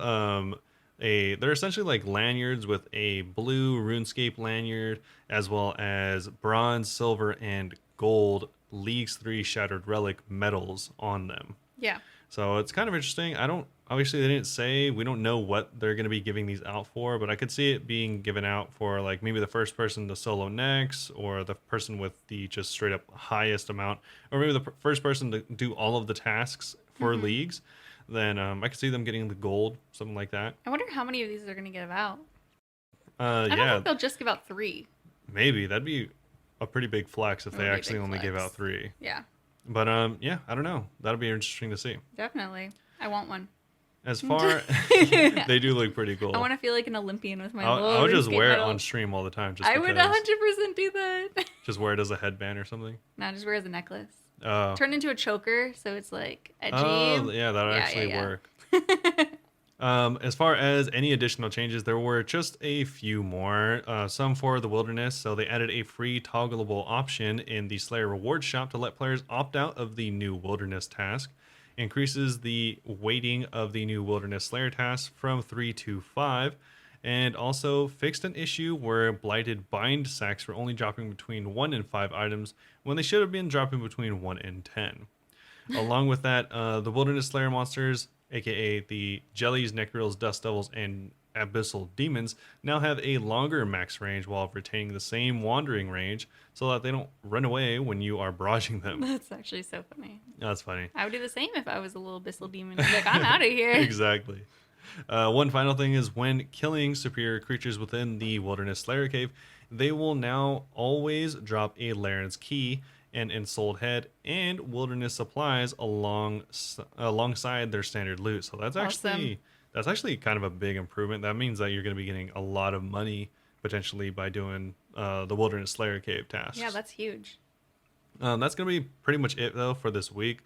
they're essentially like lanyards with a blue RuneScape lanyard, as well as bronze, silver, and gold Leagues 3 Shattered Relic medals on them. Yeah. So it's kind of interesting. Obviously they didn't say, we don't know what they're going to be giving these out for, but I could see it being given out for like maybe the first person to solo next, or the person with the just straight up highest amount, or maybe the first person to do all of the tasks for leagues. then I could see them getting the gold, something like that. I wonder how many of these they're going to give out. I don't Yeah, think they'll just give out 3. maybe that'd be a pretty big flex if It they would be a actually big only give flex. out 3. Yeah, But yeah, I don't know. That'll be interesting to see. definitely. I want one. As far they do look pretty cool. I want to feel like an Olympian with my little I'll just RuneScape wear it medal. on stream all the time. Just I because. would 100% do that. Just wear it as a headband or something. No, just wear it as a necklace. Oh. Turn into a choker, so it's like edgy. Oh, yeah, that'll actually work. As far as any additional changes, there were just a few more. Some for the wilderness. So they added a free toggleable option in the Slayer reward shop to let players opt out of the new wilderness task. Increases the weighting of the new wilderness Slayer task from 3 to 5. And also fixed an issue where blighted bind sacks were only dropping between 1 and 5 items when they should have been dropping between 1 and 10. Along with that, the Wilderness Slayer monsters, aka the Jellies, Necreals, Dust Devils, and Abyssal Demons, now have a longer max range while retaining the same wandering range so that they don't run away when you are barraging them. That's actually so funny. That's funny. I would do the same if I was a little Abyssal Demon. I'd be like, I'm out of here. Exactly. One final thing is when killing superior creatures within the Wilderness Slayer Cave, they will now always drop a Laren's Key, an ensouled head, and wilderness supplies alongside their standard loot. So that's Awesome. actually kind of a big improvement. That means that you're going to be getting a lot of money potentially by doing the Wilderness Slayer Cave tasks. Yeah, that's huge. That's going to be pretty much it though for this week.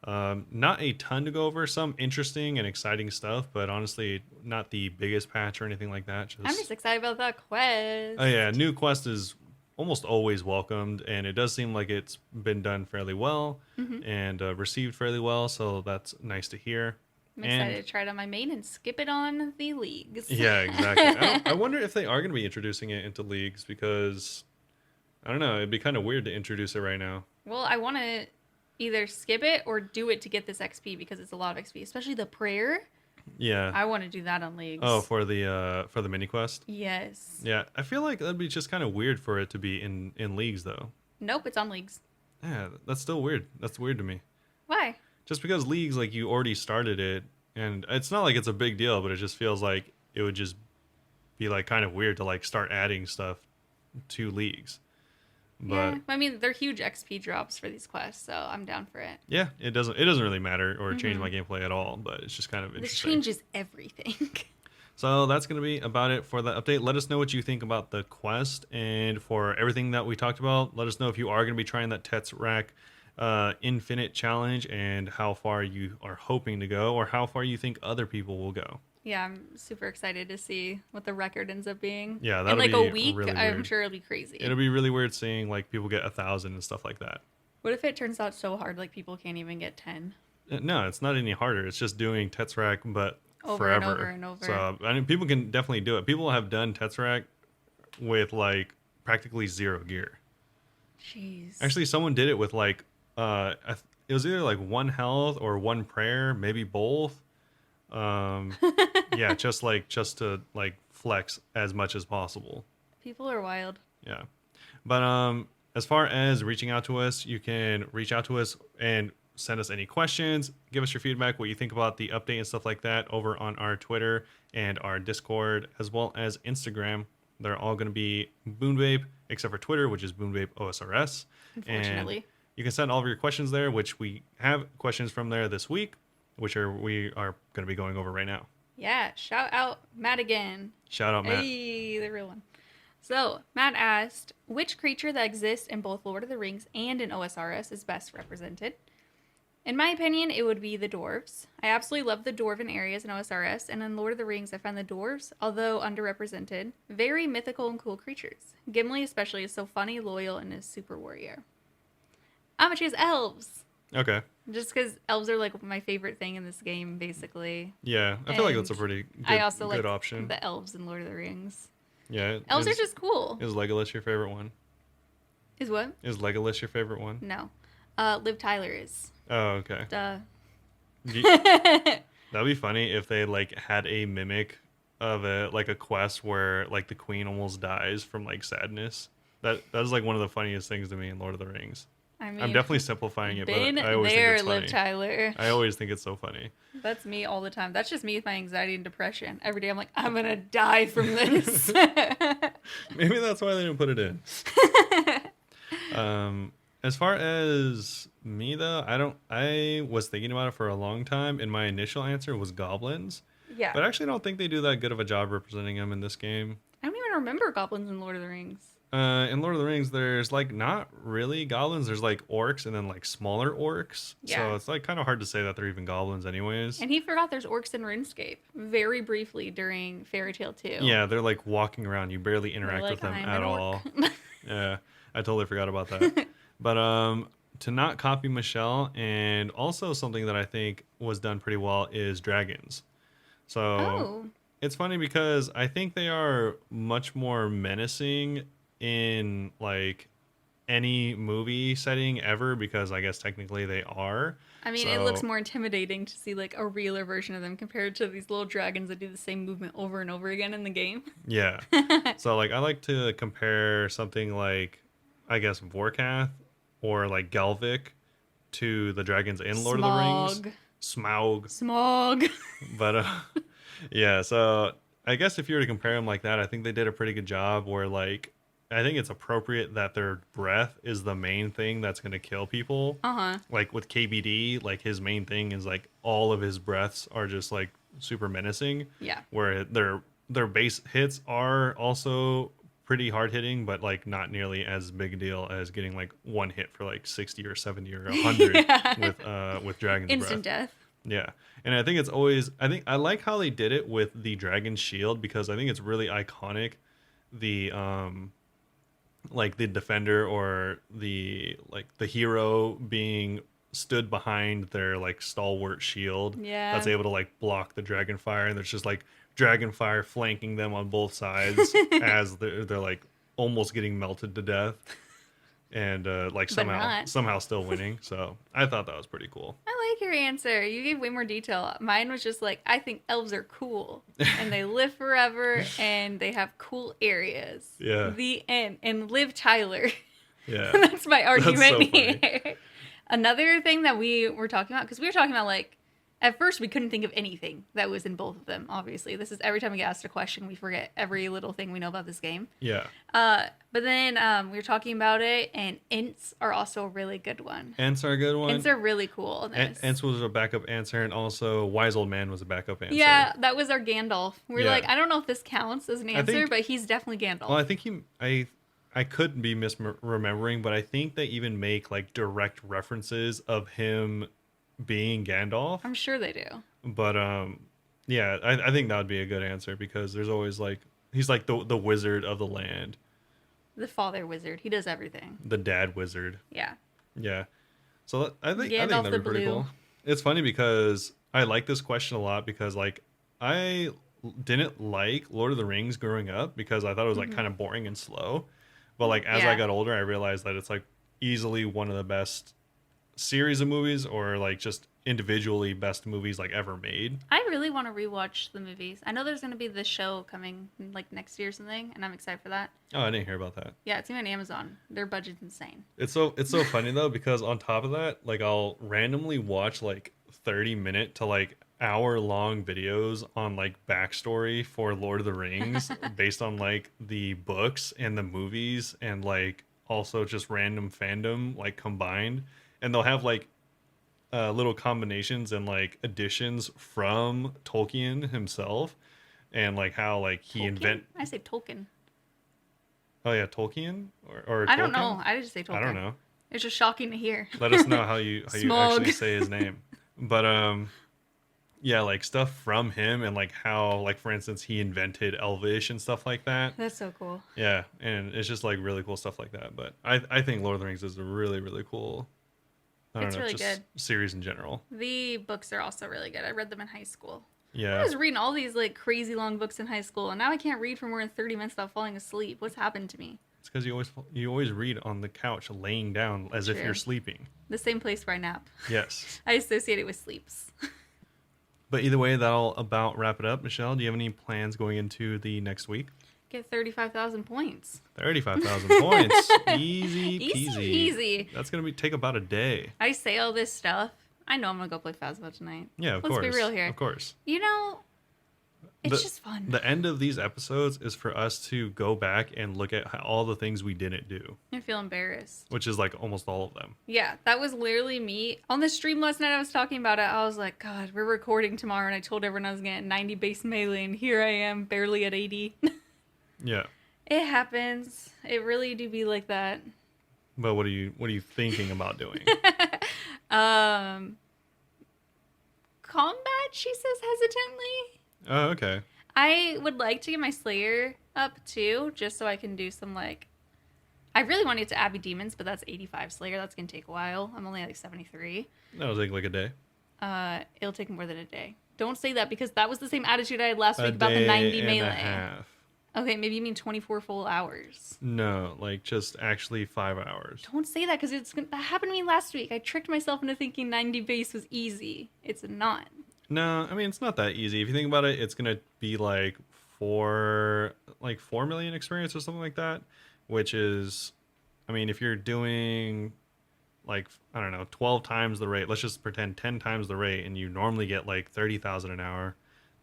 Not a ton to go over. Some interesting and exciting stuff, but honestly, not the biggest patch or anything like that. I'm just excited about that quest. Oh yeah, new quest is almost always welcomed, and it does seem like it's been done fairly well and received fairly well. So that's nice to hear. I'm excited to try it on my main and skip it on the leagues. Yeah, exactly. I wonder if they are going to be introducing it into leagues because I don't know. It'd be kind of weird to introduce it right now. Well, I want to either skip it or do it to get this XP because it's a lot of XP, especially the prayer. Yeah. I want to do that on leagues. Oh, for the mini quest. Yes. Yeah, I feel like that'd be just kind of weird for it to be in leagues though. Nope, it's on leagues. Yeah, that's still weird. That's weird to me. Why? Just because leagues, like, you already started it, and it's not like it's a big deal, but it just feels like it would just be like kind of weird to like start adding stuff to leagues. But Yeah, I mean they're huge XP drops for these quests, so I'm down for it. yeah, it doesn't really matter or change my gameplay at all, but it's just kind of This interesting. changes everything. So that's going to be about it for the update. Let us know what you think about the quest, and for everything that we talked about, let us know if you are going to be trying that Tetsrack Infinite Challenge and how far you are hoping to go, or how far you think other people will go. Yeah, I'm super excited to see what the record ends up being. Yeah, in that'll like be a week, really I'm weird. sure it'll be crazy. It'll be really weird seeing like people get 1,000 and stuff like that. What if it turns out so hard like people can't even get 10? No, it's not any harder. It's just doing Tetsrack, but Over and forever. over and over. So I mean, people can definitely do it. People have done Tetsrack with like practically 0 gear. Jeez. Actually, someone did it with like it was either like 1 health or 1 prayer, maybe both. Yeah, just to like flex as much as possible. People are wild. Yeah. But as far as reaching out to us, you can reach out to us and send us any questions, give us your feedback, what you think about the update and stuff like that over on our Twitter and our Discord, as well as Instagram. They're all going to be Bunebape, except for Twitter, which is Bunebapeosrs. Unfortunately. And you can send all of your questions there, which we have questions from there this week, which we are going to be going over right now. Yeah, shout out Matt again. Shout out, Matt. Hey, the real one. So, Matt asked, which creature that exists in both Lord of the Rings and in OSRS is best represented? In my opinion, it would be the dwarves. I absolutely love the dwarven areas in OSRS, and in Lord of the Rings, I find the dwarves, although underrepresented, very mythical and cool creatures. Gimli especially is so funny, loyal, and is super warrior. I'm gonna choose elves. Okay. Just because elves are like my favorite thing in this game, basically. Yeah, I feel like that's a And pretty good, I also good like option. the elves in Lord of the Rings. Yeah. Elves are just cool. Is Legolas your favorite one? Is what? Is Legolas your favorite one? No. Liv Tyler is. Oh, okay. Duh. That'd be funny if they like had a mimic of a quest where like the queen almost dies from like sadness. That is like one of the funniest things to me in Lord of the Rings. I I'm mean, definitely simplifying it, been but I always think there, it's Liv funny. Tyler. I always think it's so funny. That's me all the time. That's just me with my anxiety and depression. Every day I'm like, I'm gonna die from this. Maybe that's why they didn't put it in. As far as me though, I was thinking about it for a long time, and my initial answer was goblins. Yeah. But I actually don't think they do that good of a job representing them in this game. I don't even remember goblins in Lord of the Rings. In Lord of the Rings, there's like not really goblins. There's like orcs and then like smaller orcs. Yeah. So it's like kind of hard to say that they're even goblins, anyways. And he forgot there's orcs in RuneScape very briefly during Fairy Tale 2. Yeah, they're like walking around. You barely They're interact like, with them "I'm at an orc." all. Yeah, I totally forgot about that. But to not copy Michelle, and also something that I think was done pretty well is dragons. So Oh. it's funny because I think they are much more menacing in like any movie setting ever, because I guess technically they are. I mean, it looks more intimidating to see like a realer version of them compared to these little dragons that do the same movement over and over again in the game. Yeah. So like I like to compare something like, I guess, Vorkath or like Galvik to the dragons in Lord of the Rings. Smaug. Smog. But yeah, so I guess if you were to compare them like that, I think they did a pretty good job where like I think it's appropriate that their breath is the main thing that's going to kill people. Uh-huh. Like with KBD, like his main thing is like all of his breaths are just like super menacing. Yeah. Where their base hits are also pretty hard hitting, but like not nearly as big a deal as getting like one hit for like 60 or 70 or 100 with Dragon's Instant Breath. death. Yeah. And I think it's always I like how they did it with the Dragon Shield, because I think it's really iconic. The like the defender or the hero being stood behind their like stalwart shield, Yeah. that's able to like block the dragon fire, and there's just like dragon fire flanking them on both sides as they're like almost getting melted to death, and like somehow still winning. So I thought that was pretty cool. I like your answer. You gave way more detail. Mine was just like, I think elves are cool and they live forever and they have cool areas. Yeah. The end. And Liv Tyler. Yeah. That's my argument so funny. here. Another thing that we were talking about, because we were talking about like, at first we couldn't think of anything that was in both of them, obviously. This is every time we get asked a question, we forget every little thing we know about this game. Yeah. But then we were talking about it, and Ints are also a really good one. Ents are a good one. Ints are really cool in this. Ents was a backup answer, and also Wise Old Man was a backup answer. Yeah, that was our Gandalf. We're Yeah. like, I don't know if this counts as an answer, but he's definitely Gandalf. Well, I think I could be misremembering, but I think they even make like direct references of him being Gandalf. I'm sure they do. But yeah, I think that would be a good answer, because there's always like he's like the wizard of the land, The father wizard. He does everything. the dad wizard. Yeah. Yeah. So I think Gandalf that'd the be pretty Blue. cool. It's funny because I like this question a lot, because like I didn't like Lord of the Rings growing up because I thought it was like kind of boring and slow. But like as I Yeah. got older, I realized that it's like easily one of the best series of movies, or like just individually best movies like ever made. I really want to rewatch the movies. I know there's going to be this show coming like next year or something, and I'm excited for that. Oh, I didn't hear about that. Yeah, it's even on Amazon. Their budget's insane. It's so funny though, because on top of that, like I'll randomly watch like 30-minute to like hour-long videos on like backstory for Lord of the Rings based on like the books and the movies, and like also just random fandom like combined, and they'll have like little combinations and like additions from Tolkien himself, and like how like he I say Tolkien. Oh yeah, Tolkien or I don't Tolkien? know. I just say Tolkien. I don't know. It's just shocking to hear. Let us know how you Smog. actually say his name. But yeah, like stuff from him, and like how, like for instance, he invented Elvish and stuff like that. That's so cool. Yeah, and it's just like really cool stuff like that. But I think Lord of the Rings is a really, really cool, It's really good. series in general. The books are also really good. I read them in high school. I Yeah. was reading all these like crazy long books in high school, and now I can't read for more than 30 minutes without falling asleep. What's happened to me? It's because you always read on the couch laying down as if True. you're sleeping. The same place where I nap. Yes. I associate it with sleeps. But either way, that'll about wrap it up. Michelle, do you have any plans going into the next week? Get 35,000 points. 35,000 points. Easy peasy. Easy. That's going to take about a day. I say all this stuff. I know I'm going to go play Phasmo tonight. Yeah, of course. Let's be real here. Of course. You know, it's just fun. The end of these episodes is for us to go back and look at all the things we didn't do. I feel embarrassed. Which is like almost all of them. Yeah, that was literally me. On the stream last night, I was talking about it. I was like, God, we're recording tomorrow. And I told everyone I was going to get 90 base melee. And here I am, barely at 80. Yeah. It happens. It really do be like that. But what are you thinking about doing? Combat, she says hesitantly. Oh, okay. I would like to get my Slayer up too, just so I can do some like. I really want to get to Abbey Demons, but that's 85 Slayer. That's gonna take a while. I'm only at like 73. That'll take like a day. It'll take more than a day. Don't say that because that was the same attitude I had last week about the 90 melee. A half. Okay, maybe you mean 24 full hours. No, like just actually 5 hours. Don't say that because that happened to me last week. I tricked myself into thinking 90 base was easy. It's not. No, I mean it's not that easy. If you think about it, it's gonna be like 4 million experience or something like that, which is, I mean, if you're doing like, I don't know, 12 times the rate, let's just pretend 10 times the rate, and you normally get like 30,000 an hour,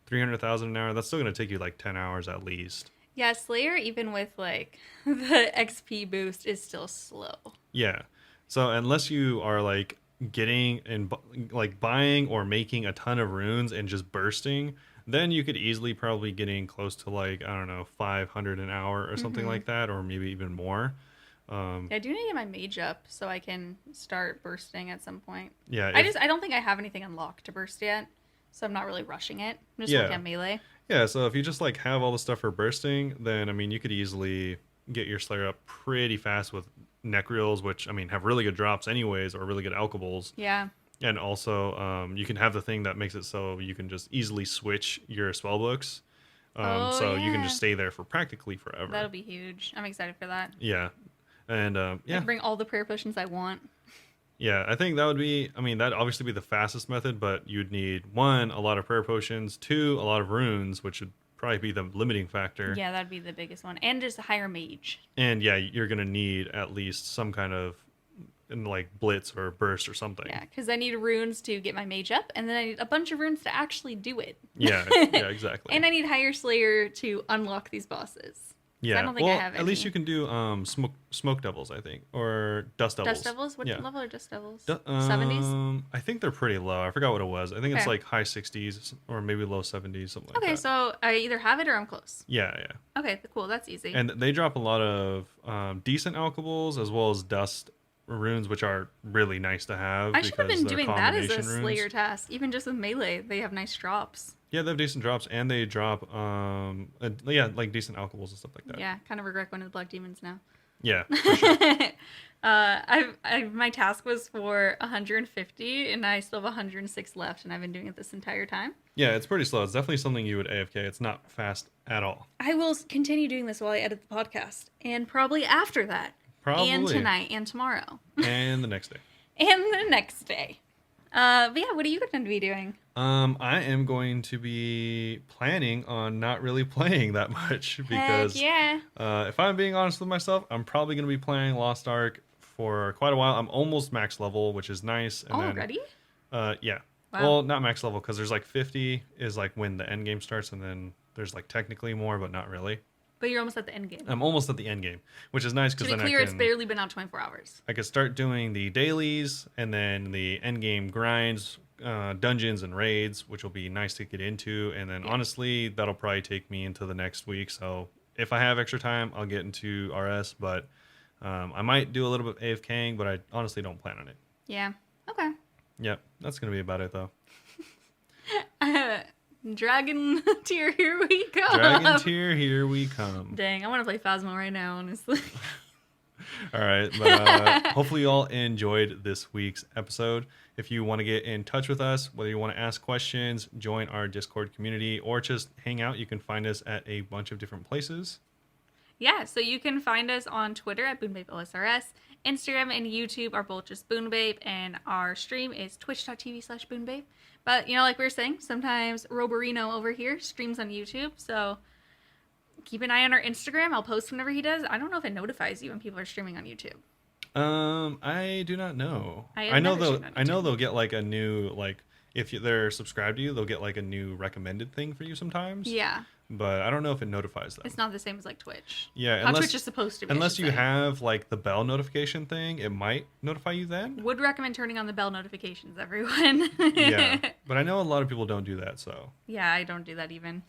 300,000 an hour, that's still gonna take you like 10 hours at least. Yeah, Slayer, even with like the XP boost, is still slow. Yeah, so unless you are like getting and like buying or making a ton of runes and just bursting, then you could easily probably getting close to like, I don't know, 500 an hour or something like that, or maybe even more. Yeah, I do need to get my mage up so I can start bursting at some point. Yeah, I don't think I have anything unlocked to burst yet, so I'm not really rushing it. I'm just looking at melee. Yeah, so if you just like have all the stuff for bursting, then I mean you could easily get your Slayer up pretty fast with Necreals, which I mean have really good drops anyways, or really good alchables. Yeah. And also you can have the thing that makes it so you can just easily switch your spell books. So you can just stay there for practically forever. That'll be huge. I'm excited for that. Yeah. And I can bring all the prayer potions I want. Yeah, I think that would be, I mean, that'd obviously be the fastest method, but you'd need 1, a lot of prayer potions, 2, a lot of runes, which would probably be the limiting factor. Yeah, that'd be the biggest one. And just a higher mage. And yeah, you're going to need at least some kind of like blitz or burst or something. Yeah, because I need runes to get my mage up, and then I need a bunch of runes to actually do it. Yeah, yeah, exactly. And I need higher Slayer to unlock these bosses. Yeah, I don't think I have any. At least you can do smoke devils, I think, or dust devils. Dust devils? What level are dust devils? 70s? I think they're pretty low. I forgot what it was. I think it's like high 60s or maybe low 70s, something like that. Okay, so I either have it or I'm close. Yeah, yeah. Okay, cool. That's easy. And they drop a lot of decent alchables as well as dust runes, which are really nice to have. I should have been doing that as a runes. Slayer task. Even just with melee, they have nice drops. Yeah, they have decent drops, and they drop, like decent alchables and stuff like that. Yeah, kind of regret going to the Black Demons now. Yeah, for sure. My task was for 150, and I still have 106 left, and I've been doing it this entire time. Yeah, it's pretty slow. It's definitely something you would AFK. It's not fast at all. I will continue doing this while I edit the podcast, and probably after that. Probably. And tonight, and tomorrow. And the next day. And the next day. But yeah, what are you going to be doing? I am going to be planning on not really playing that much because if I'm being honest with myself, I'm probably going to be playing Lost Ark for quite a while. I'm almost max level, which is nice. And already? Yeah. Wow. Well, not max level because there's like 50 is like when the end game starts, and then there's like technically more, but not really. But you're almost at the end game. I'm almost at the end game, which is nice because then it's barely been out 24 hours. I could start doing the dailies and then the end game grinds, dungeons and raids, which will be nice to get into. And then honestly, that'll probably take me into the next week. So if I have extra time, I'll get into RS, but I might do a little bit of AFKing, but I honestly don't plan on it. Yeah. Okay. Yep. That's going to be about it though. Dragon tier, here we come. Dragon tier, here we come. Dang, I want to play Phasmo right now, honestly. All right, but hopefully you all enjoyed this week's episode. If you want to get in touch with us, whether you want to ask questions, join our Discord community, or just hang out, you can find us at a bunch of different places. Yeah, so you can find us on Twitter at Bunebapeosrs. Instagram and YouTube are both just Bunebape, and our stream is twitch.tv/Bunebape. But, like we were saying, sometimes Roberino over here streams on YouTube, so keep an eye on our Instagram. I'll post whenever he does. I don't know if it notifies you when people are streaming on YouTube. I do not know. I I know never they'll. streamed on I know YouTube. they'll get like a new if they're subscribed to you, they'll get like a new recommended thing for you sometimes. Yeah, But I don't know if it notifies them. it's not the same as like Twitch. Yeah, How Twitch is supposed to be. I unless should you say. have like the bell notification thing, it might notify you then. Would recommend turning on the bell notifications, everyone. Yeah, but I know a lot of people don't do that. So Yeah, I don't do that even.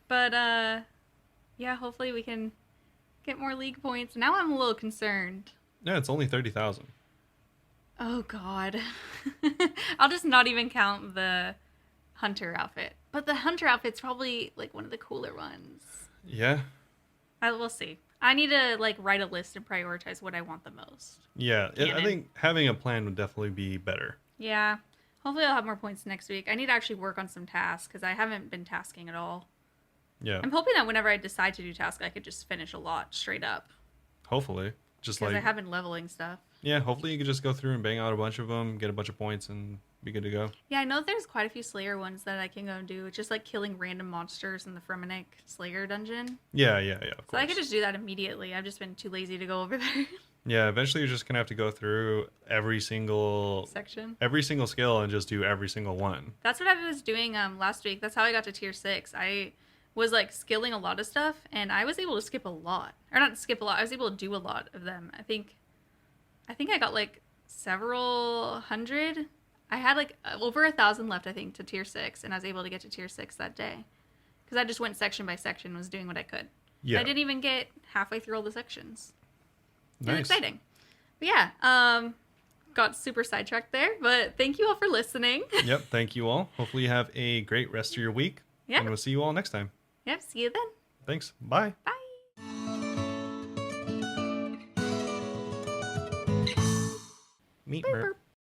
But yeah, hopefully we can get more league points. Now I'm a little concerned. yeah, it's only 30,000. Oh god. I'll just not even count the hunter outfit. But the hunter outfit's probably like one of the cooler ones. Yeah, We'll see. I need to like write a list and prioritize what I want the most. yeah. I Canon. think having a plan would definitely be better. Yeah. Hopefully I'll have more points next week. I need to actually work on some tasks because I haven't been tasking at all. Yeah, I'm hoping that whenever I decide to do tasks, I could just finish a lot straight up. hopefully, just Because like I have been leveling stuff. yeah, hopefully you could just go through and bang out a bunch of them, get a bunch of points, and be good to go. Yeah, I know there's quite a few Slayer ones that I can go and do. It's just like killing random monsters in the Fremennik Slayer dungeon. Yeah, of So course. I could just do that immediately. I've just been too lazy to go over there. Yeah, eventually you're just gonna have to go through every single Section. skill and just do every single one. That's what I was doing last week. That's how I got to tier 6. I was like skilling a lot of stuff and I was able to skip a lot. Or not skip a lot. I was able to do a lot of them. I think I got like several hundred. I had like over 1,000 left, I think, to tier 6, and I was able to get to tier 6 that day. Because I just went section by section, was doing what I could. Yeah, I didn't even get halfway through all the sections. It was nice. exciting. But yeah, got super sidetracked there, but thank you all for listening. Yep. Thank you all. Hopefully you have a great rest of your week. Yeah. And we'll see you all next time. Yep, see you then. Thanks. Bye. Bye. Meet Burp, Merp. burp.